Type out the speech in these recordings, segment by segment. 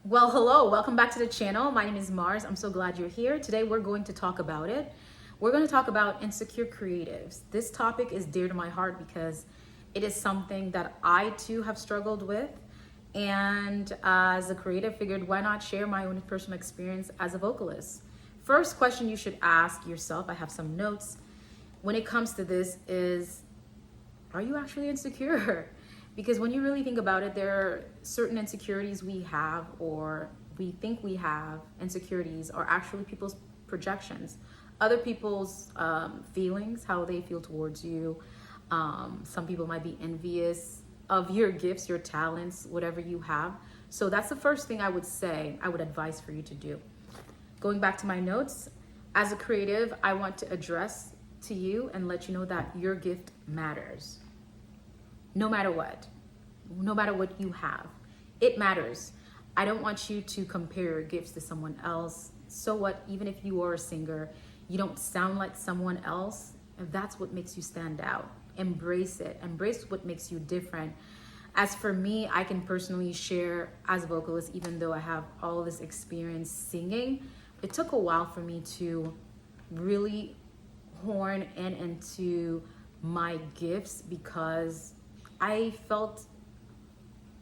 Well, hello, welcome back to the channel. My name is Mars. I'm so glad you're here. Today we're going to talk about it. We're going to talk about insecure creatives. This topic is dear to my heart because it is something that I too have struggled with. And as a creative, figured why not share my own personal experience as a vocalist. First question you should ask yourself, I have some notes when it comes to this, is are you actually insecure? Because when you really think about it, there are certain insecurities we have, or we think we have insecurities, are actually people's projections, other people's feelings, how they feel towards you. Some people might be envious of your gifts, your talents, whatever you have. So that's the first thing I would say, I would advise for you to do. Going back to my notes, as a creative, I want to address to you and let you know that your gift matters. No matter what you have, it matters. I don't want you to compare your gifts to someone else. So what, even if you are a singer, you don't sound like someone else, and that's what makes you stand out. Embrace it. Embrace what makes you different. As for me, I can personally share as a vocalist, even though I have all this experience singing, it took a while for me to really horn in into my gifts because I felt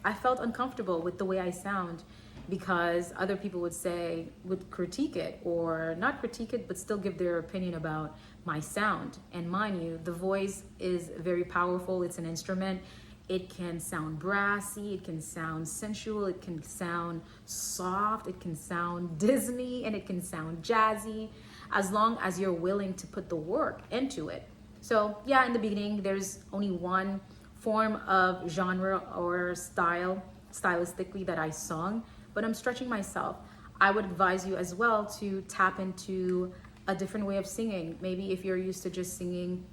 uncomfortable with the way I sound, because other people would critique it, or not critique it, but still give their opinion about my sound. And mind you, the voice is very powerful. It's an instrument. It can sound brassy, it can sound sensual, it can sound soft, it can sound Disney, and it can sound jazzy, as long as you're willing to put the work into it. So yeah, in the beginning, there's only one form of genre or stylistically that I sung, but I'm stretching myself. I would advise you as well to tap into a different way of singing. Maybe if you're used to just singing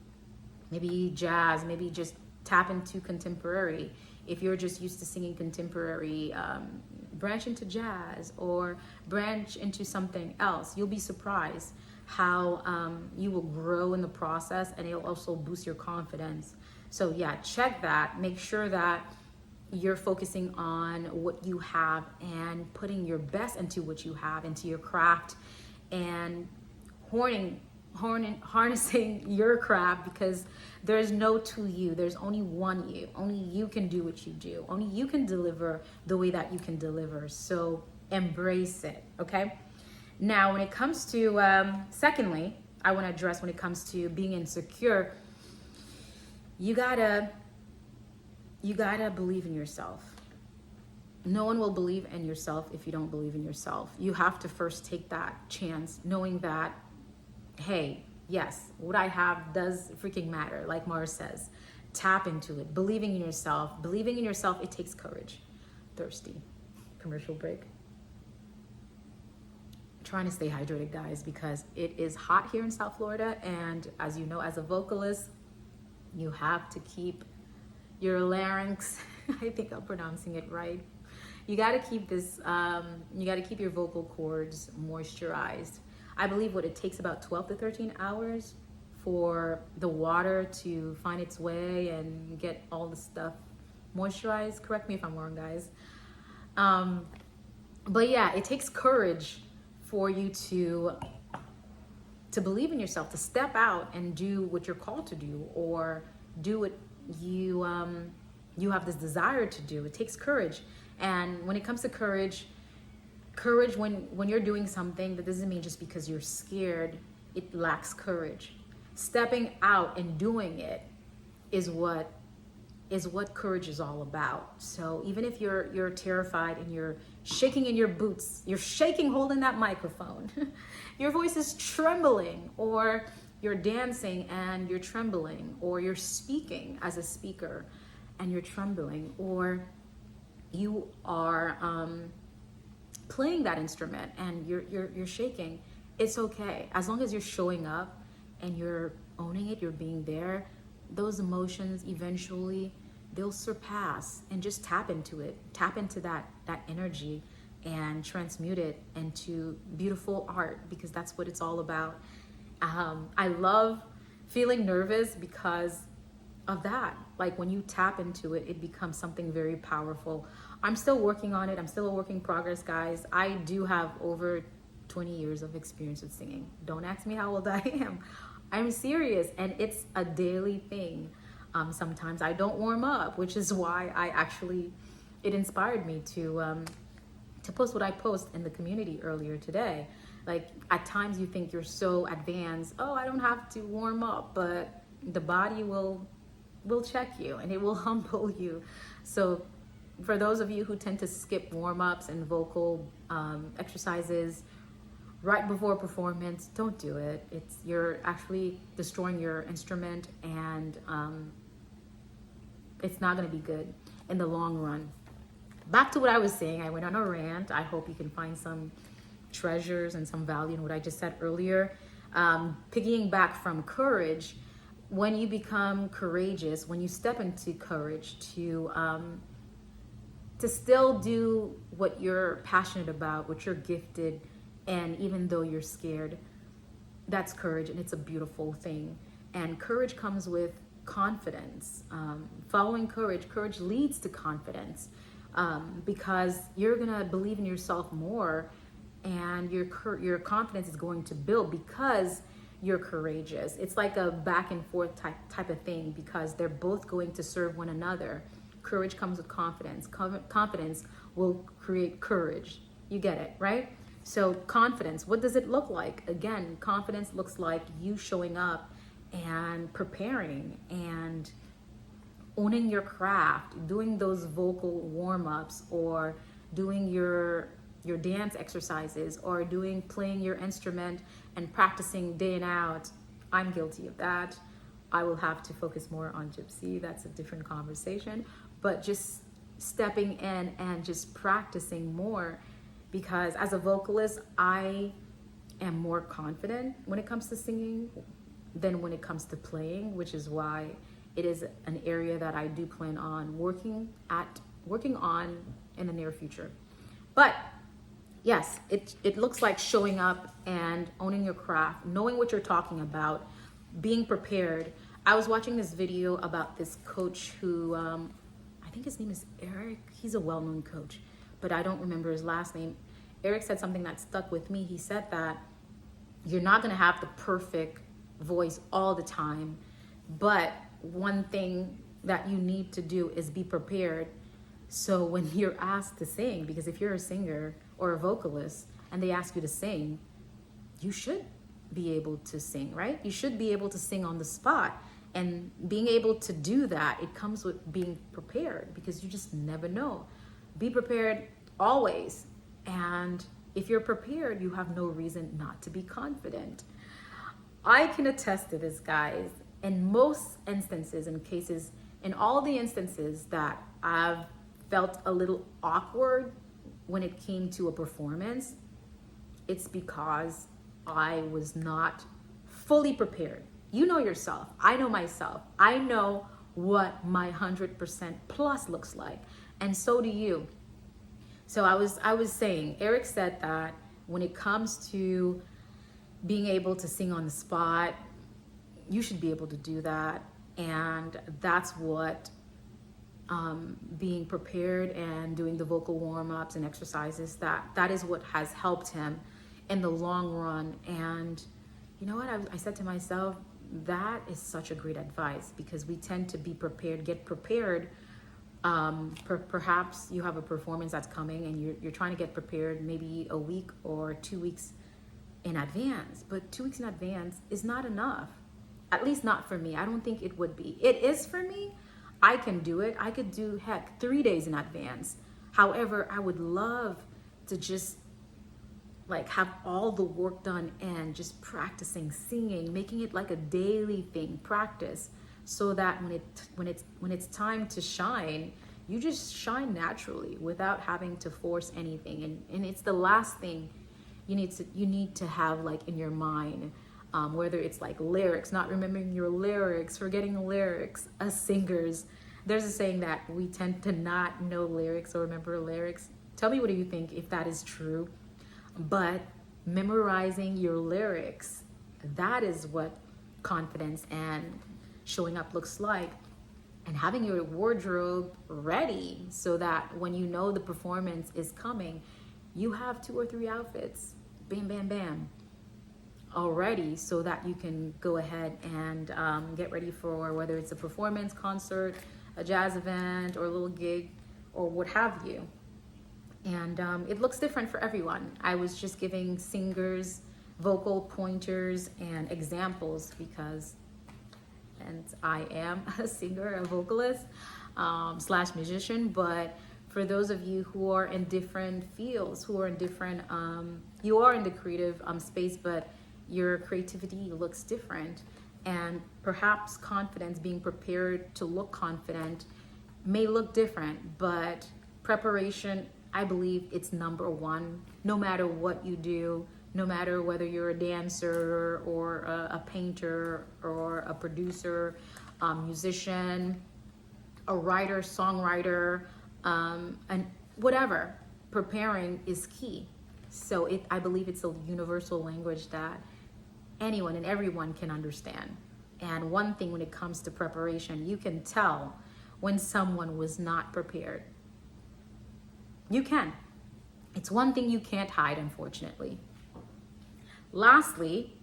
maybe jazz, maybe just tap into contemporary. If you're just used to singing contemporary, branch into jazz or branch into something else. You'll be surprised how you will grow in the process, and it'll also boost your confidence. So yeah, check that. Make sure that you're focusing on what you have and putting your best into what you have, into your craft, and harnessing your craft, because there's no two you. There's only one you. Only you can do what you do. Only you can deliver the way that you can deliver. So embrace it, okay? Now, when it comes to, secondly, I want to address when it comes to being insecure, you gotta believe in yourself. No one will believe in yourself if you don't believe in yourself. You have to first take that chance, knowing that, hey, yes, what I have does freaking matter. Like Mars says, tap into it. Believing in yourself. Believing in yourself, it takes courage. Thirsty. Commercial break. Trying to stay hydrated, guys, because it is hot here in South Florida, and as you know, as a vocalist, you have to keep your larynx, I think I'm pronouncing it right. You got to keep this, you got to keep your vocal cords moisturized. I believe what it takes about 12 to 13 hours for the water to find its way and get all the stuff moisturized. Correct me if I'm wrong, guys. But yeah, it takes courage for you to believe in yourself, to step out and do what you're called to do, or do what you have this desire to do. It takes courage. And when it comes to courage when you're doing something, that doesn't mean just because you're scared, it lacks courage. Stepping out and doing it is what courage is all about. So even if you're terrified and you're shaking in your boots, you're shaking holding that microphone, your voice is trembling, or you're dancing and you're trembling, or you're speaking as a speaker and you're trembling, or you are playing that instrument and you're shaking, it's okay. As long as you're showing up and you're owning it, you're being there, those emotions eventually they'll surpass. And just tap into it, tap into that energy and transmute it into beautiful art, because that's what it's all about. I love feeling nervous because of that. Like when you tap into it, it becomes something very powerful. I'm still working on it. I'm still a work in progress, guys. I do have over 20 years of experience with singing. Don't ask me how old I am. I'm serious, and it's a daily thing. Sometimes I don't warm up, which is why it inspired me to post what I post in the community earlier today. Like at times you think you're so advanced, oh, I don't have to warm up, but the body will check you and it will humble you. So for those of you who tend to skip warm-ups and vocal exercises right before performance, don't do it. You're actually destroying your instrument, and it's not going to be good in the long run. Back to what I was saying, I went on a rant. I hope you can find some treasures and some value in what I just said earlier. Piggying back from courage, when you become courageous, when you step into courage to still do what you're passionate about, what you're gifted, and even though you're scared, that's courage, and it's a beautiful thing. And courage comes with confidence. Following courage leads to confidence, because you're gonna believe in yourself more, and your confidence is going to build because you're courageous. It's like a back and forth type of thing, because they're both going to serve one another. Courage comes with confidence. Confidence will create courage. You get it, right? So confidence, what does it look like? Again, confidence looks like you showing up and preparing and owning your craft, doing those vocal warm-ups, or doing your dance exercises, or playing your instrument and practicing day and out. I'm guilty of that. I will have to focus more on gypsy. That's a different conversation. But just stepping in and just practicing more, because as a vocalist, I am more confident when it comes to singing than when it comes to playing, which is why it is an area that I do plan on working on in the near future. But yes, it looks like showing up and owning your craft, knowing what you're talking about, being prepared. I was watching this video about this coach who, I think his name is Eric. He's a well-known coach, but I don't remember his last name. Eric said something that stuck with me. He said that you're not going to have the perfect voice all the time, but one thing that you need to do is be prepared. So when you're asked to sing, because if you're a singer or a vocalist and they ask you to sing, you should be able to sing, right? You should be able to sing on the spot. And being able to do that, it comes with being prepared, because you just never know. Be prepared always. And if you're prepared, you have no reason not to be confident. I can attest to this, guys. In most instances and cases, in all the instances that I've felt a little awkward when it came to a performance, it's because I was not fully prepared. You know yourself. I know myself. I know what my 100% plus looks like. And so do you. So I was saying, Eric said that when it comes to being able to sing on the spot, you should be able to do that. And that's what being prepared and doing the vocal warm-ups and exercises, that is what has helped him in the long run. And you know what? I said to myself, that is such a great advice, because we tend to be prepared, get prepared. Perhaps you have a performance that's coming and you're trying to get prepared maybe a week or 2 weeks in advance, but 2 weeks in advance is not enough. At least not for me. I don't think it would be. It is for me. I can do it. I could do 3 days in advance. However, I would love to just like have all the work done and just practicing singing, making it like a daily thing, practice, so that when it's time to shine, you just shine naturally without having to force anything. And it's the last thing you need to have like in your mind, whether it's like lyrics, not remembering your lyrics, forgetting lyrics. As singers, there's a saying that we tend to not know lyrics or remember lyrics. Tell me, what do you think, if that is true? But memorizing your lyrics, that is what confidence and showing up looks like. and having your wardrobe ready so that when you know the performance is coming, you have 2 or 3 outfits, bam, bam, bam, already, so that you can go ahead and get ready for whether it's a performance, concert, a jazz event, or a little gig, or what have you. And it looks different for everyone. I was just giving singers vocal pointers and examples because, and I am a singer, a vocalist slash musician, but for those of you who are in different fields, who are in different, you are in the creative space, but your creativity looks different, and perhaps confidence, being prepared to look confident, may look different, but preparation, I believe it's number one, no matter what you do, no matter whether you're a dancer or a painter or a producer, musician, a writer, songwriter, and whatever, preparing is key. So I believe it's a universal language that anyone and everyone can understand. And one thing when it comes to preparation, you can tell when someone was not prepared. You can. It's one thing you can't hide, unfortunately. Lastly,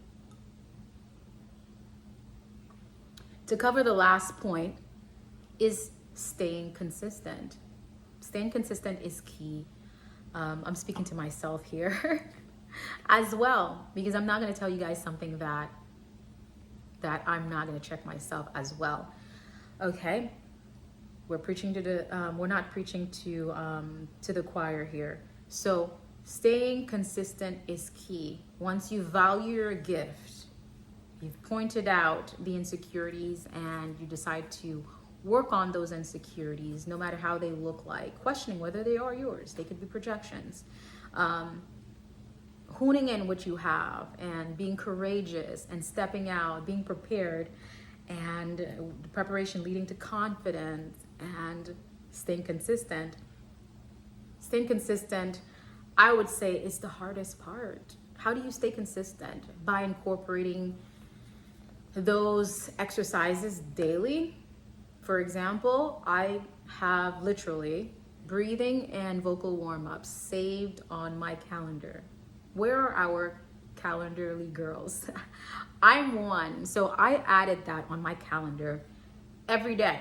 to cover the last point, is staying consistent. Staying consistent is key. I'm speaking to myself here as well, because I'm not going to tell you guys something that I'm not going to check myself as well. Okay, we're preaching to the we're not preaching to the choir here. So staying consistent is key. Once you value your gift, you've pointed out the insecurities, and you decide to work on those insecurities, no matter how they look like, questioning whether they are yours. They could be projections. Honing in what you have and being courageous and stepping out, being prepared, and the preparation leading to confidence and staying consistent. Staying consistent, I would say, is the hardest part. How do you stay consistent? By incorporating those exercises daily. For example, I have literally breathing and vocal warm-ups saved on my calendar. Where are our calendarly girls? I'm one, so I added that on my calendar every day.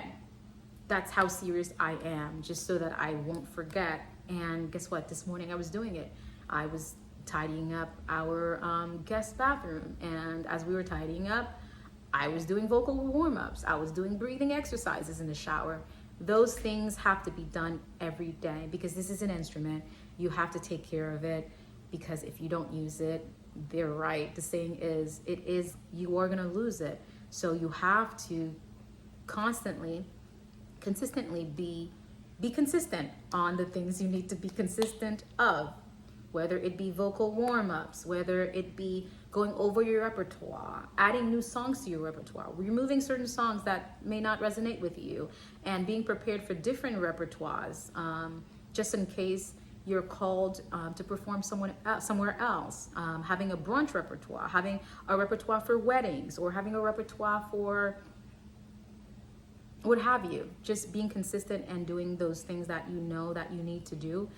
That's how serious I am, just so that I won't forget. And guess what? This morning I was doing it. I was tidying up our guest bathroom, and as we were tidying up, I was doing vocal warm-ups. I was doing breathing exercises in the shower. Those things have to be done every day, because this is an instrument. You have to take care of it, because if you don't use it, they're right. The saying is, you are gonna lose it. So you have to consistently be consistent on the things you need to be consistent of, whether it be vocal warm-ups, whether it be going over your repertoire, adding new songs to your repertoire, removing certain songs that may not resonate with you, and being prepared for different repertoires, just in case you're called to perform somewhere else, having a brunch repertoire, having a repertoire for weddings, or having a repertoire for what have you. Just being consistent and doing those things that you know that you need to do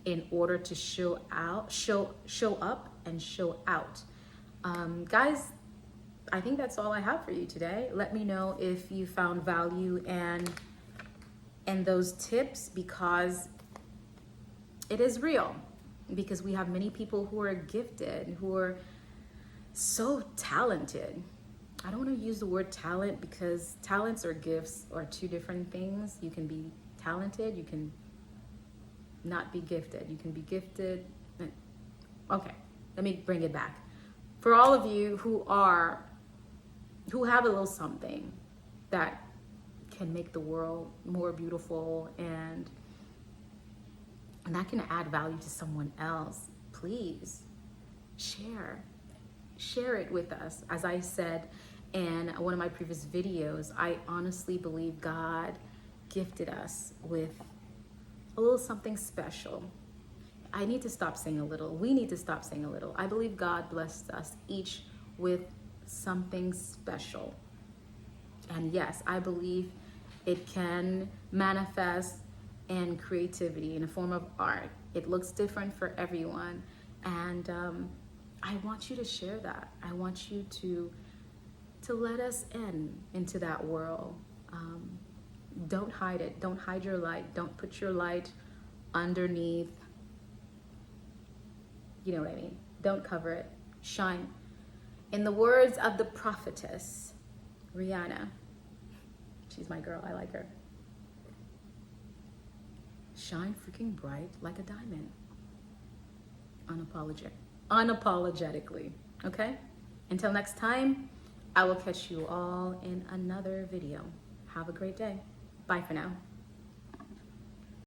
in order to show up and show out. Guys, I think that's all I have for you today. Let me know if you found value in those tips, because it is real. Because we have many people who are gifted, who are so talented. I don't want to use the word talent, because talents or gifts are two different things. You can be talented, you can not be gifted. You can be gifted. Okay, let me bring it back. For all of you who have a little something that can make the world more beautiful, and that can add value to someone else, please share it with us. As I said in one of my previous videos, I honestly believe God gifted us with a little something special. I need to stop saying a little. We need to stop saying a little. I believe God blessed us each with something special. And yes, I believe It can manifest in creativity, in a form of art. It looks different for everyone. And I want you to share that. I want you to let us into that world. Don't hide it. Don't hide your light. Don't put your light underneath. You know what I mean? Don't cover it. Shine. In the words of the prophetess, Rihanna, she's my girl, I like her. Shine freaking bright like a diamond. Unapologetically, okay? Until next time, I will catch you all in another video. Have a great day. Bye for now.